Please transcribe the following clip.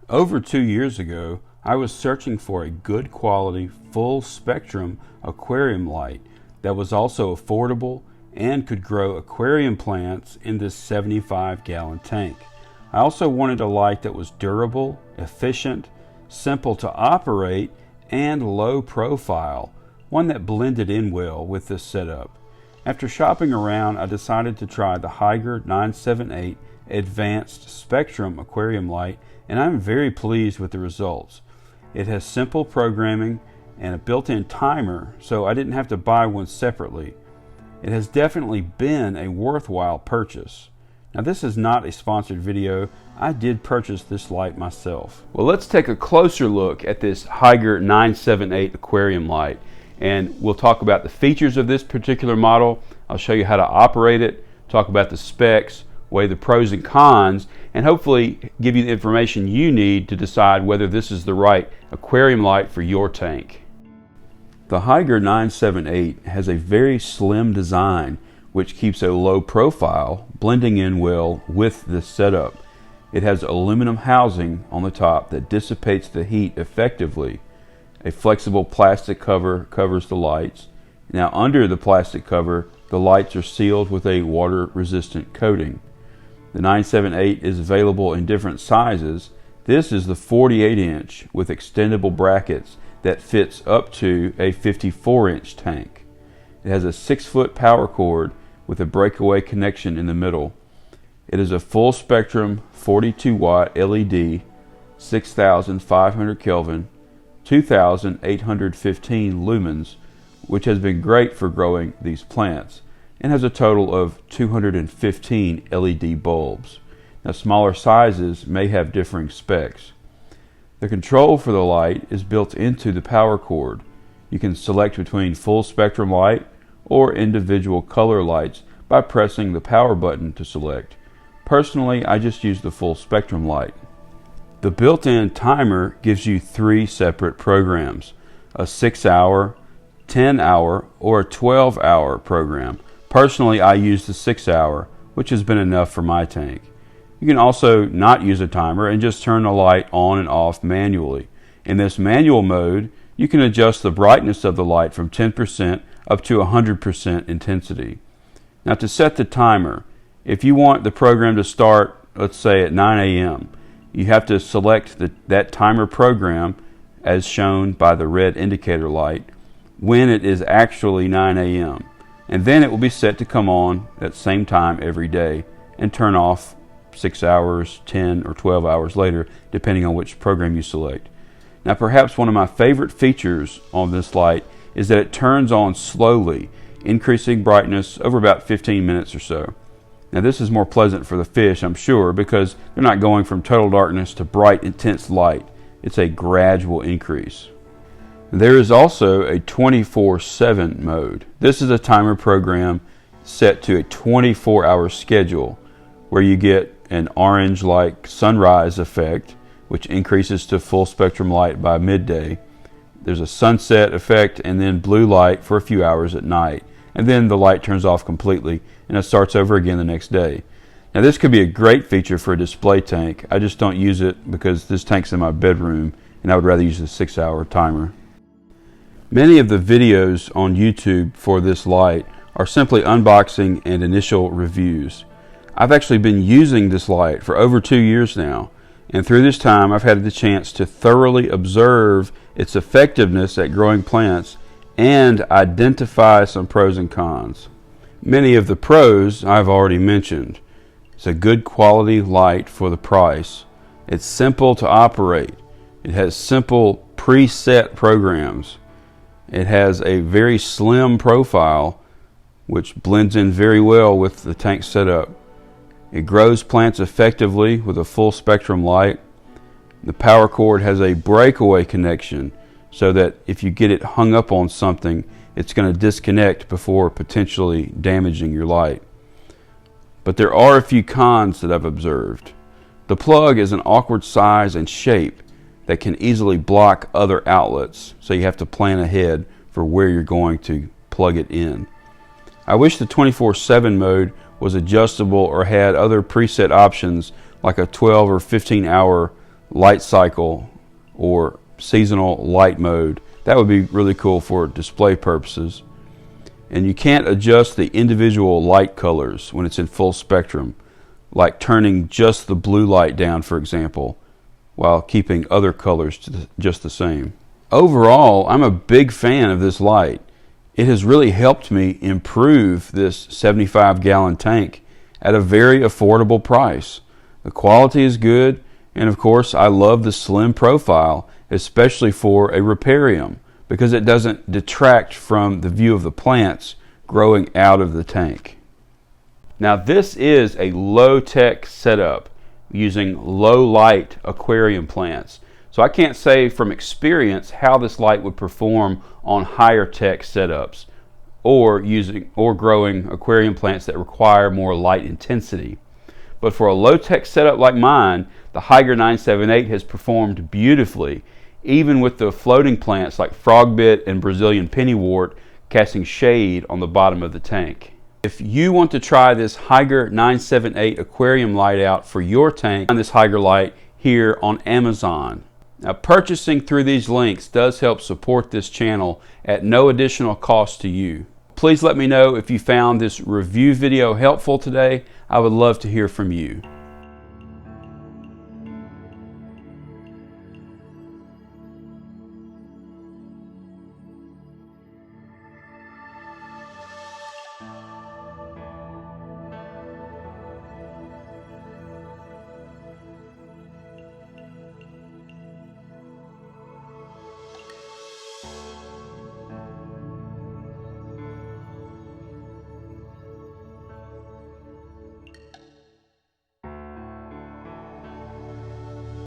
Over 2 years ago, I was searching for a good quality, full spectrum aquarium light that was also affordable and could grow aquarium plants in this 75-gallon tank. I also wanted a light that was durable, efficient, simple to operate, and low profile, one that blended in well with this setup. After shopping around, I decided to try the Hygger 978 Advanced Spectrum Aquarium Light, and I'm very pleased with the results. It has simple programming and a built-in timer, so I didn't have to buy one separately. It has definitely been a worthwhile purchase. Now, this is not a sponsored video. I did purchase this light myself. Well, let's take a closer look at this Hygger 978 aquarium light, and we'll talk about the features of this particular model. I'll show you how to operate it, talk about the specs, weigh the pros and cons, and hopefully give you the information you need to decide whether this is the right aquarium light for your tank. The Hygger 978 has a very slim design which keeps a low profile, blending in well with this setup. It has aluminum housing on the top that dissipates the heat effectively. A flexible plastic cover covers the lights. Now, under the plastic cover, the lights are sealed with a water-resistant coating. The 978 is available in different sizes. This is the 48-inch with extendable brackets that fits up to a 54-inch tank. It has a 6-foot power cord with a breakaway connection in the middle. It is a full spectrum 42-watt LED, 6,500 Kelvin, 2,815 lumens, which has been great for growing these plants, and has a total of 215 LED bulbs. Now, smaller sizes may have differing specs. The control for the light is built into the power cord. You can select between full spectrum light or individual color lights by pressing the power button to select. Personally, I just use the full spectrum light. The built-in timer gives you 3 separate programs: a 6-hour, 10-hour, or a 12-hour program. Personally, I use the 6-hour, which has been enough for my tank. You can also not use a timer and just turn the light on and off manually. In this manual mode, you can adjust the brightness of the light from 10% up to 100% intensity. Now, to set the timer, if you want the program to start, let's say at 9 a.m., you have to select that timer program as shown by the red indicator light when it is actually 9 a.m. and then it will be set to come on at the same time every day and turn off 6 hours, 10 or 12 hours later, depending on which program you select. Now, perhaps one of my favorite features on this light is that it turns on slowly, increasing brightness over about 15 minutes or so. Now, this is more pleasant for the fish, I'm sure, because they're not going from total darkness to bright, intense light. It's a gradual increase. There is also a 24/7 mode. This is a timer program set to a 24-hour schedule where you get an orange-like sunrise effect, which increases to full spectrum light by midday. There's a sunset effect and then blue light for a few hours at night. And then the light turns off completely and it starts over again the next day. Now, this could be a great feature for a display tank. I just don't use it because this tank's in my bedroom and I would rather use the 6-hour timer. Many of the videos on YouTube for this light are simply unboxing and initial reviews. I've actually been using this light for over 2 years now, and through this time I've had the chance to thoroughly observe its effectiveness at growing plants and identify some pros and cons. Many of the pros I've already mentioned. It's a good quality light for the price. It's simple to operate. It has simple preset programs. It has a very slim profile which blends in very well with the tank setup. It grows plants effectively with a full spectrum light. The power cord has a breakaway connection so that if you get it hung up on something, it's going to disconnect before potentially damaging your light. But there are a few cons that I've observed. The plug is an awkward size and shape that can easily block other outlets, so you have to plan ahead for where you're going to plug it in. I wish the 24/7 mode was adjustable or had other preset options like a 12 or 15 hour light cycle or seasonal light mode. That would be really cool for display purposes. And you can't adjust the individual light colors when it's in full spectrum, like turning just the blue light down, for example, while keeping other colors just the same. Overall, I'm a big fan of this light. It has really helped me improve this 75-gallon tank at a very affordable price. The quality is good, and of course I love the slim profile, especially for a riparium, because it doesn't detract from the view of the plants growing out of the tank. Now this is a low-tech setup using low-light aquarium plants. So I can't say from experience how this light would perform on higher tech setups or growing aquarium plants that require more light intensity. But for a low-tech setup like mine, the Hygger 978 has performed beautifully, even with the floating plants like frogbit and Brazilian pennywort casting shade on the bottom of the tank. If you want to try this Hygger 978 aquarium light out for your tank, find this Hygger light here on Amazon. Now, purchasing through these links does help support this channel at no additional cost to you. Please let me know if you found this review video helpful today. I would love to hear from you.